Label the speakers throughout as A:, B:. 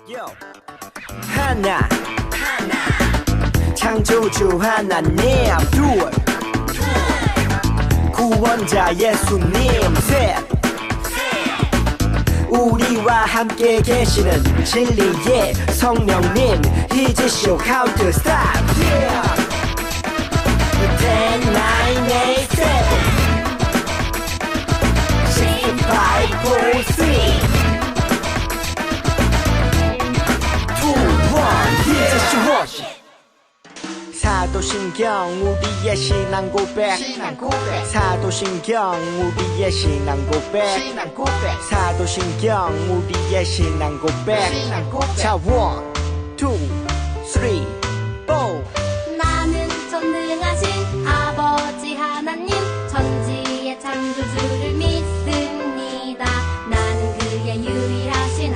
A: Yo. 하나 창조주 하나님 둘 구원자 예수님 셋 우리와 함께 계시는 진리의 성령님 He's show how to stop yeah. 10, 9, 8, 7 6, 5, 4, 3 사도신경 우리의 신앙 고백 사도신경 우리의 신앙 고백 사도신경 우리의 신앙 고백 자 1, 2, 3, 4
B: 나는 전능하신 아버지 하나님 천지의 창조주를 믿습니다. 나는 그의 유일하신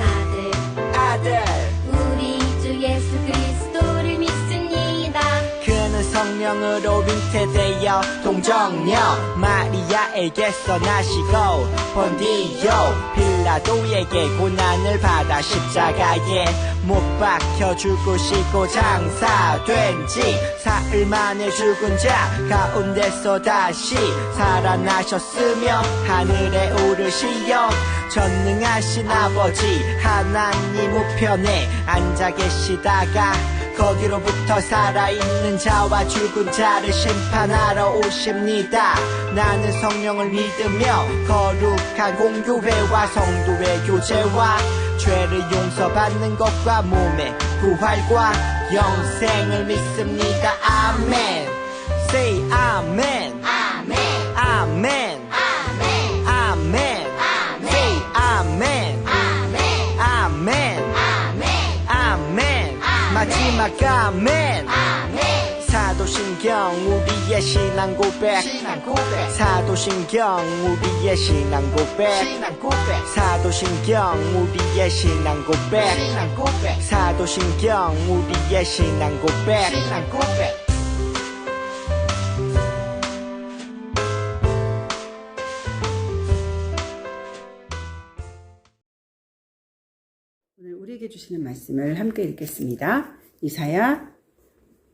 B: 아들 우리 주 예수 그리스도를 믿습니다.
A: 그는 성령으로 잉태되어 동정녀 마리아에게서 나시고 본디오 빌라도에게 고난을 받아 십자가에 못 박혀 죽으시고 장사된 지 사흘 만에 죽은 자 가운데서 다시 살아나셨으며 하늘에 오르시어 전능하신 아버지 하나님 우편에 앉아 계시다가 거기로부터 살아있는 자와 죽은 자를 심판하러 오십니다. 나는 성령을 믿으며 거룩한 공교회와 성도의 교제와 죄를 용서받는 것과 몸의 부활과 영생을 믿습니다. 아멘. Say 아멘.
B: 아멘.
A: 아멘.
B: 아멘.
A: 아멘. Say 아멘.
B: 아멘.
A: 아멘.
B: 아멘.
A: 아멘. 마지막 아멘.
B: 아멘.
A: 사도신경 우리의 신앙 고백 사도신경 우리의 신앙 고백 사도신경 우리의 신앙 고백 사도신경 우리의 신앙 고백
C: 오늘 우리에게 주시는 말씀을 함께 읽겠습니다. 이사야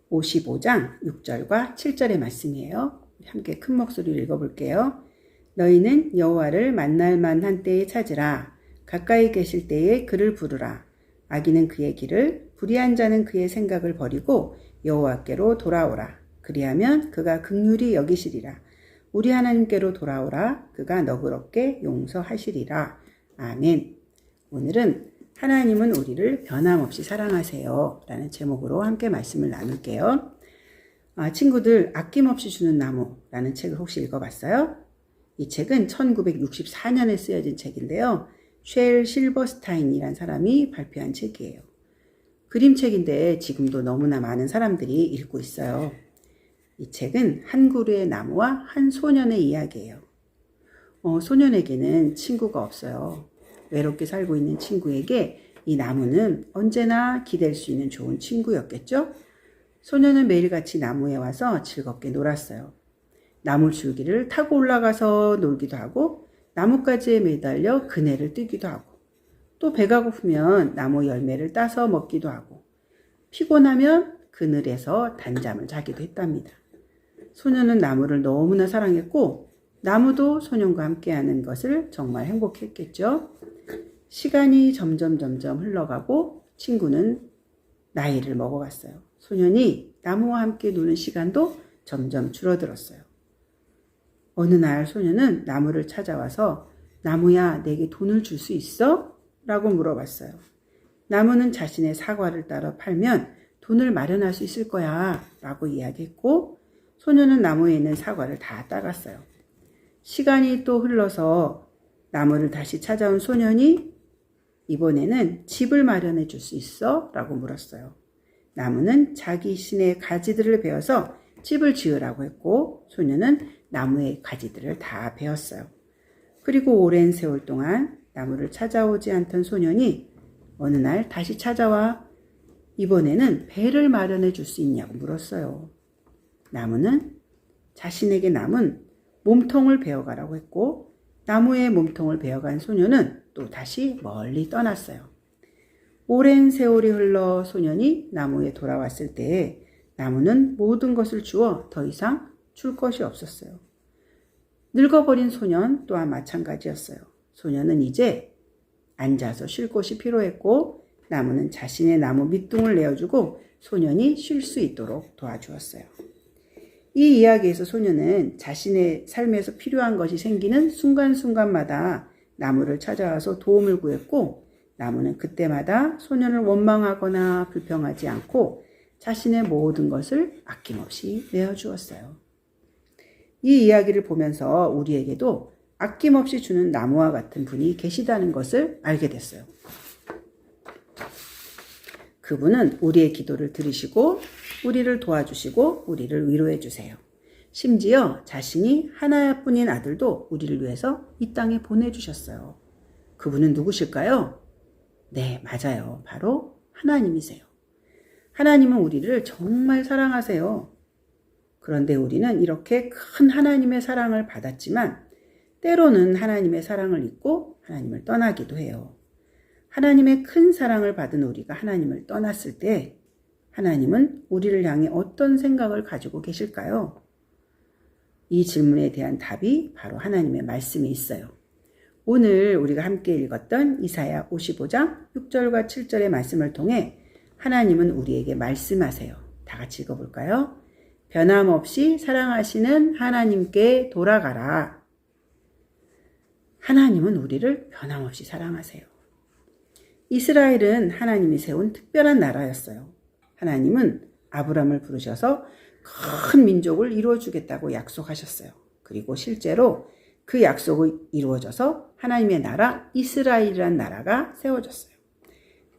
C: 55장 6절과 7절의 말씀이에요. 함께 큰 목소리로 읽어볼게요. 너희는 여호와를 만날 만한 때에 찾으라. 가까이 계실 때에 그를 부르라. 악인은 그의 길을, 불의한 자는 그의 생각을 버리고 여호와께로 돌아오라. 그리하면 그가 긍휼히 여기시리라. 우리 하나님께로 돌아오라. 그가 너그럽게 용서하시리라. 아멘. 오늘은 하나님은 우리를 변함없이 사랑하세요 라는 제목으로 함께 말씀을 나눌게요. 친구들, 아낌없이 주는 나무라는 책을 혹시 읽어봤어요? 이 책은 1964년에 쓰여진 책인데요. 쉘 실버스타인이란 사람이 발표한 책이에요. 그림책인데 지금도 너무나 많은 사람들이 읽고 있어요. 이 책은 한 그루의 나무와 한 소년의 이야기예요. 소년에게는 친구가 없어요. 외롭게 살고 있는 친구에게 이 나무는 언제나 기댈 수 있는 좋은 친구였겠죠? 소년은 매일같이 나무에 와서 즐겁게 놀았어요. 나무 줄기를 타고 올라가서 놀기도 하고 나뭇가지에 매달려 그네를 뜨기도 하고 또 배가 고프면 나무 열매를 따서 먹기도 하고 피곤하면 그늘에서 단잠을 자기도 했답니다. 소년은 나무를 너무나 사랑했고 나무도 소년과 함께하는 것을 정말 행복했겠죠. 시간이 점점 흘러가고 친구는 나이를 먹어갔어요. 소년이 나무와 함께 노는 시간도 점점 줄어들었어요. 어느 날 소년은 나무를 찾아와서 나무야, 내게 돈을 줄 수 있어? 라고 물어봤어요. 나무는 자신의 사과를 따러 팔면 돈을 마련할 수 있을 거야 라고 이야기했고 소년은 나무에 있는 사과를 다 따갔어요. 시간이 또 흘러서 나무를 다시 찾아온 소년이 이번에는 집을 마련해 줄 수 있어? 라고 물었어요. 나무는 자기 신의 가지들을 베어서 집을 지으라고 했고 소년은 나무의 가지들을 다 베었어요. 그리고 오랜 세월 동안 나무를 찾아오지 않던 소년이 어느 날 다시 찾아와 이번에는 배를 마련해 줄 수 있냐고 물었어요. 나무는 자신에게 남은 몸통을 베어가라고 했고 나무의 몸통을 베어간 소년은 또 다시 멀리 떠났어요. 오랜 세월이 흘러 소년이 나무에 돌아왔을 때에 나무는 모든 것을 주어 더 이상 줄 것이 없었어요. 늙어버린 소년 또한 마찬가지였어요. 소년은 이제 앉아서 쉴 곳이 필요했고 나무는 자신의 나무 밑둥을 내어주고 소년이 쉴 수 있도록 도와주었어요. 이 이야기에서 소년은 자신의 삶에서 필요한 것이 생기는 순간순간마다 나무를 찾아와서 도움을 구했고 나무는 그때마다 소년을 원망하거나 불평하지 않고 자신의 모든 것을 아낌없이 내어주었어요. 이 이야기를 보면서 우리에게도 아낌없이 주는 나무와 같은 분이 계시다는 것을 알게 됐어요. 그분은 우리의 기도를 들으시고 우리를 도와주시고 우리를 위로해 주세요. 심지어 자신이 하나뿐인 아들도 우리를 위해서 이 땅에 보내주셨어요. 그분은 누구실까요? 네, 맞아요. 바로 하나님이세요. 하나님은 우리를 정말 사랑하세요. 그런데 우리는 이렇게 큰 하나님의 사랑을 받았지만 때로는 하나님의 사랑을 잊고 하나님을 떠나기도 해요. 하나님의 큰 사랑을 받은 우리가 하나님을 떠났을 때 하나님은 우리를 향해 어떤 생각을 가지고 계실까요? 이 질문에 대한 답이 바로 하나님의 말씀에 있어요. 오늘 우리가 함께 읽었던 이사야 55장 6절과 7절의 말씀을 통해 하나님은 우리에게 말씀하세요. 다 같이 읽어볼까요? 변함없이 사랑하시는 하나님께 돌아가라. 하나님은 우리를 변함없이 사랑하세요. 이스라엘은 하나님이 세운 특별한 나라였어요. 하나님은 아브람을 부르셔서 큰 민족을 이루어주겠다고 약속하셨어요. 그리고 실제로 그 약속이 이루어져서 하나님의 나라 이스라엘이란 나라가 세워졌어요.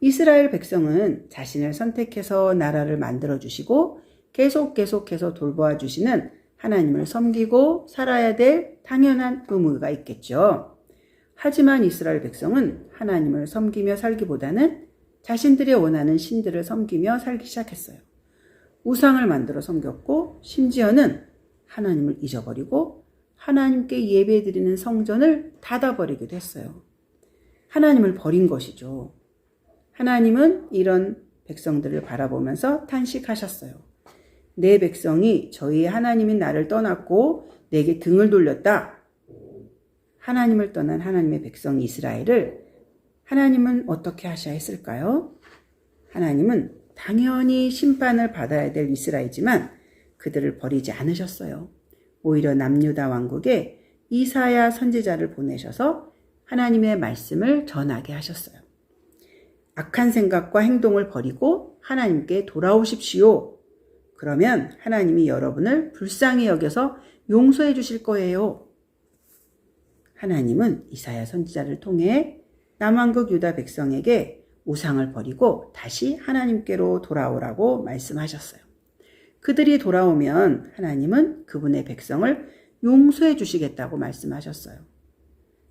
C: 이스라엘 백성은 자신을 선택해서 나라를 만들어주시고 계속해서 돌보아 주시는 하나님을 섬기고 살아야 될 당연한 의무가 있겠죠. 하지만 이스라엘 백성은 하나님을 섬기며 살기보다는 자신들이 원하는 신들을 섬기며 살기 시작했어요. 우상을 만들어 섬겼고 심지어는 하나님을 잊어버리고 하나님께 예배드리는 성전을 닫아버리기도 했어요. 하나님을 버린 것이죠. 하나님은 이런 백성들을 바라보면서 탄식하셨어요. 내 백성이 저희의 하나님인 나를 떠났고 내게 등을 돌렸다. 하나님을 떠난 하나님의 백성 이스라엘을 하나님은 어떻게 하셔야 했을까요? 하나님은 당연히 심판을 받아야 될 이스라엘이지만 그들을 버리지 않으셨어요. 오히려 남유다 왕국에 이사야 선지자를 보내셔서 하나님의 말씀을 전하게 하셨어요. 악한 생각과 행동을 버리고 하나님께 돌아오십시오. 그러면 하나님이 여러분을 불쌍히 여겨서 용서해 주실 거예요. 하나님은 이사야 선지자를 통해 남왕국 유다 백성에게 우상을 버리고 다시 하나님께로 돌아오라고 말씀하셨어요. 그들이 돌아오면 하나님은 그분의 백성을 용서해 주시겠다고 말씀하셨어요.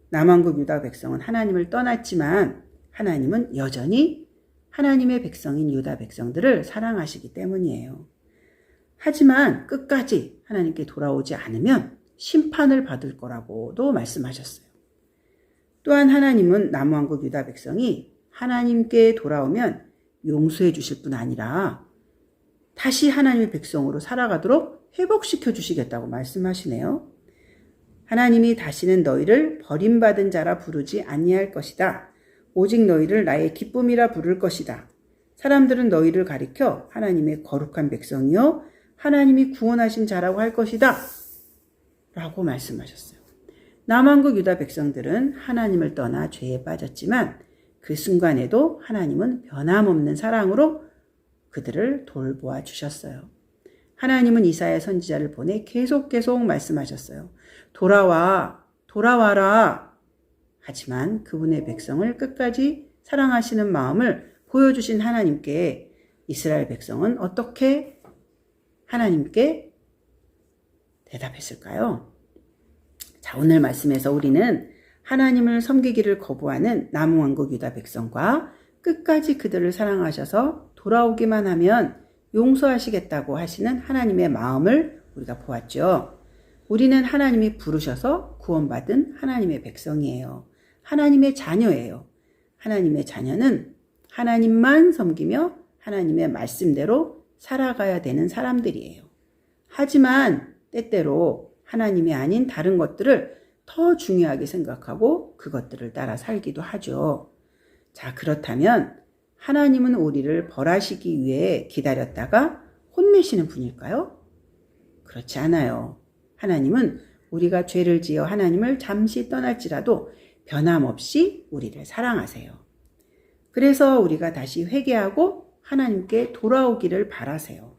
C: 남왕국 유다 백성은 하나님을 떠났지만 하나님은 여전히 하나님의 백성인 유다 백성들을 사랑하시기 때문이에요. 하지만 끝까지 하나님께 돌아오지 않으면 심판을 받을 거라고도 말씀하셨어요. 또한 하나님은 남왕국 유다 백성이 하나님께 돌아오면 용서해 주실 뿐 아니라 다시 하나님의 백성으로 살아가도록 회복시켜 주시겠다고 말씀하시네요. 하나님이 다시는 너희를 버림받은 자라 부르지 아니할 것이다. 오직 너희를 나의 기쁨이라 부를 것이다. 사람들은 너희를 가리켜 하나님의 거룩한 백성이요 하나님이 구원하신 자라고 할 것이다. 라고 말씀하셨어요. 남왕국 유다 백성들은 하나님을 떠나 죄에 빠졌지만 그 순간에도 하나님은 변함없는 사랑으로 그들을 돌보아 주셨어요. 하나님은 이사야 선지자를 보내 계속 말씀하셨어요. 돌아와라. 하지만 그분의 백성을 끝까지 사랑하시는 마음을 보여주신 하나님께 이스라엘 백성은 어떻게 하나님께 대답했을까요? 자, 오늘 말씀에서 우리는 하나님을 섬기기를 거부하는 남왕국 유다 백성과 끝까지 그들을 사랑하셔서 돌아오기만 하면 용서하시겠다고 하시는 하나님의 마음을 우리가 보았죠. 우리는 하나님이 부르셔서 구원받은 하나님의 백성이에요. 하나님의 자녀예요. 하나님의 자녀는 하나님만 섬기며 하나님의 말씀대로 살아가야 되는 사람들이에요. 하지만 때때로 하나님이 아닌 다른 것들을 더 중요하게 생각하고 그것들을 따라 살기도 하죠. 자, 그렇다면 하나님은 우리를 벌하시기 위해 기다렸다가 혼내시는 분일까요? 그렇지 않아요. 하나님은 우리가 죄를 지어 하나님을 잠시 떠날지라도 변함없이 우리를 사랑하세요. 그래서 우리가 다시 회개하고 하나님께 돌아오기를 바라세요.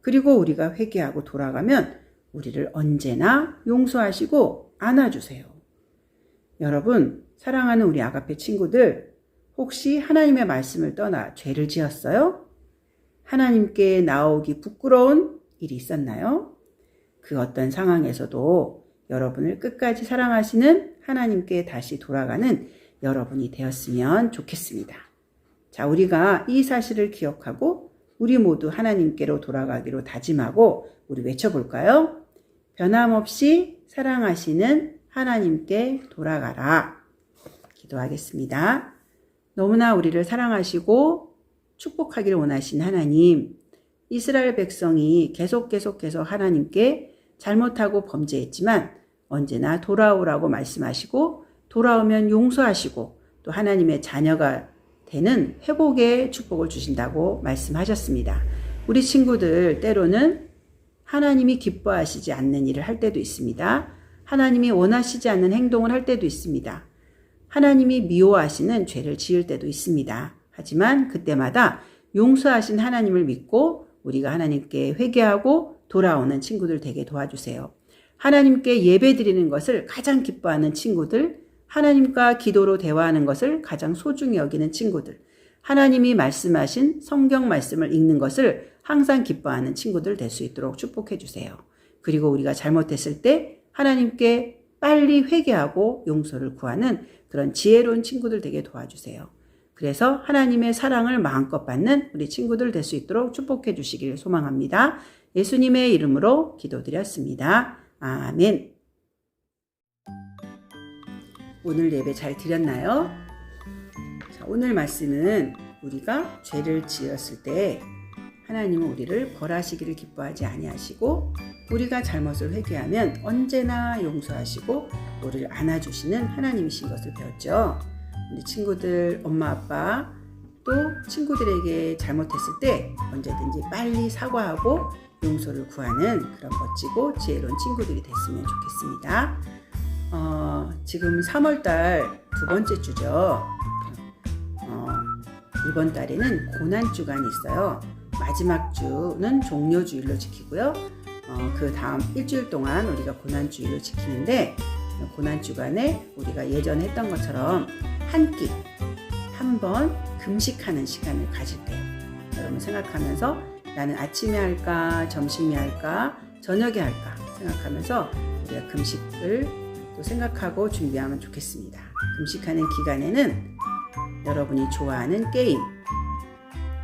C: 그리고 우리가 회개하고 돌아가면 우리를 언제나 용서하시고 안아주세요. 여러분, 사랑하는 우리 아가페 친구들, 혹시 하나님의 말씀을 떠나 죄를 지었어요? 하나님께 나오기 부끄러운 일이 있었나요? 그 어떤 상황에서도 여러분을 끝까지 사랑하시는 하나님께 다시 돌아가는 여러분이 되었으면 좋겠습니다. 자, 우리가 이 사실을 기억하고 우리 모두 하나님께로 돌아가기로 다짐하고 우리 외쳐볼까요? 변함없이 사랑하시는 하나님께 돌아가라. 기도하겠습니다. 너무나 우리를 사랑하시고 축복하기를 원하신 하나님, 이스라엘 백성이 계속해서 하나님께 잘못하고 범죄했지만 언제나 돌아오라고 말씀하시고 돌아오면 용서하시고 또 하나님의 자녀가 되는 회복의 축복을 주신다고 말씀하셨습니다. 우리 친구들 때로는 하나님이 기뻐하시지 않는 일을 할 때도 있습니다. 하나님이 원하시지 않는 행동을 할 때도 있습니다. 하나님이 미워하시는 죄를 지을 때도 있습니다. 하지만 그때마다 용서하신 하나님을 믿고 우리가 하나님께 회개하고 돌아오는 친구들 되게 도와주세요. 하나님께 예배드리는 것을 가장 기뻐하는 친구들, 하나님과 기도로 대화하는 것을 가장 소중히 여기는 친구들, 하나님이 말씀하신 성경 말씀을 읽는 것을 항상 기뻐하는 친구들 될 수 있도록 축복해 주세요. 그리고 우리가 잘못했을 때 하나님께 빨리 회개하고 용서를 구하는 그런 지혜로운 친구들 되게 도와주세요. 그래서 하나님의 사랑을 마음껏 받는 우리 친구들 될 수 있도록 축복해 주시길 소망합니다. 예수님의 이름으로 기도드렸습니다. 아멘. 오늘 예배 잘 드렸나요? 자, 오늘 말씀은 우리가 죄를 지었을 때 하나님은 우리를 벌하시기를 기뻐하지 아니하시고 우리가 잘못을 회개하면 언제나 용서하시고 우리를 안아주시는 하나님이신 것을 배웠죠. 우리 친구들, 엄마, 아빠 또 친구들에게 잘못했을 때 언제든지 빨리 사과하고 용서를 구하는 그런 멋지고 지혜로운 친구들이 됐으면 좋겠습니다. 지금 3월달 두 번째 주죠. 이번 달에는 고난주간이 있어요. 마지막 주는 종료주일로 지키고요. 그 다음 일주일 동안 우리가 고난주일로 지키는데 고난주간에 우리가 예전에 했던 것처럼 한 끼, 한 번 금식하는 시간을 가질 거예요. 여러분 생각하면서 나는 아침에 할까, 점심에 할까, 저녁에 할까 생각하면서 우리가 금식을 또 생각하고 준비하면 좋겠습니다. 금식하는 기간에는 여러분이 좋아하는 게임,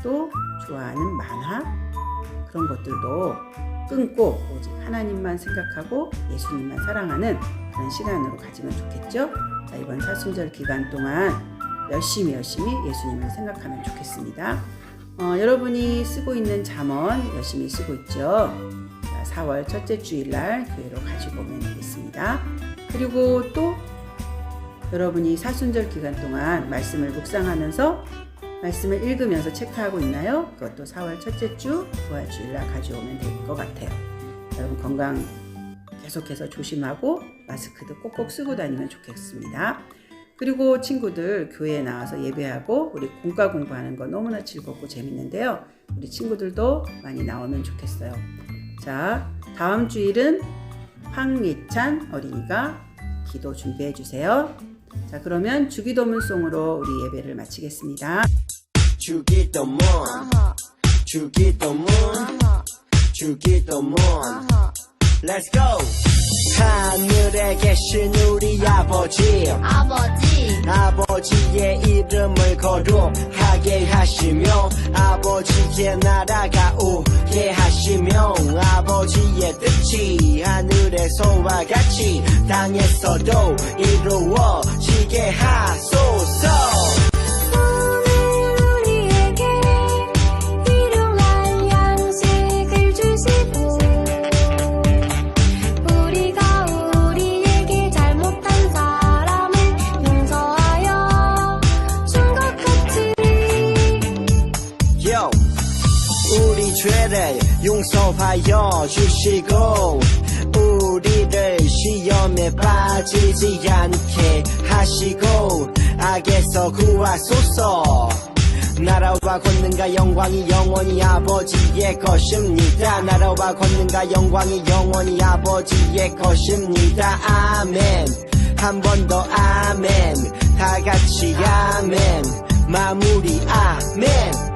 C: 또 좋아하는 만화 그런 것들도 끊고 오직 하나님만 생각하고 예수님만 사랑하는 그런 시간으로 가지면 좋겠죠? 자, 이번 사순절 기간 동안 열심히 예수님을 생각하면 좋겠습니다. 여러분이 쓰고 있는 잠언 열심히 쓰고 있죠? 자, 4월 첫째 주일날 교회로 가지고 오면 되겠습니다. 그리고 또 여러분이 사순절 기간 동안 말씀을 묵상하면서 말씀을 읽으면서 체크하고 있나요? 그것도 4월 첫째 주 부활주일날 가져오면 될 것 같아요. 여러분 건강 계속해서 조심하고 마스크도 꼭꼭 쓰고 다니면 좋겠습니다. 그리고 친구들 교회에 나와서 예배하고 우리 공과 공부하는 거 너무나 즐겁고 재밌는데요. 우리 친구들도 많이 나오면 좋겠어요. 자, 다음 주일은 황예찬 어린이가 기도 준비해 주세요. 자, 그러면 주기도문송으로 우리 예배를 마치겠습니다.
A: 주기도문 주기도문 주기도문 Let's go! 하늘에 계신 우리 아버지 아버지의 이름을 거룩하게 하시며 아버지의 나라가 오게 하시며 아버지의 뜻이 하늘에서와 같이 땅에서도 이루어지게 하소서.
B: 오늘로
A: 인도하여 주시고 우리를 시험에 빠지지 않게 하시고 악에서 구하소서. 나라와 권능과 영광이 영원히 아버지의 것입니다. 나라와 권능과 영광이 영원히 아버지의 것입니다. 아멘. 한 번 더 아멘. 다 같이 아멘. 마무리 아멘.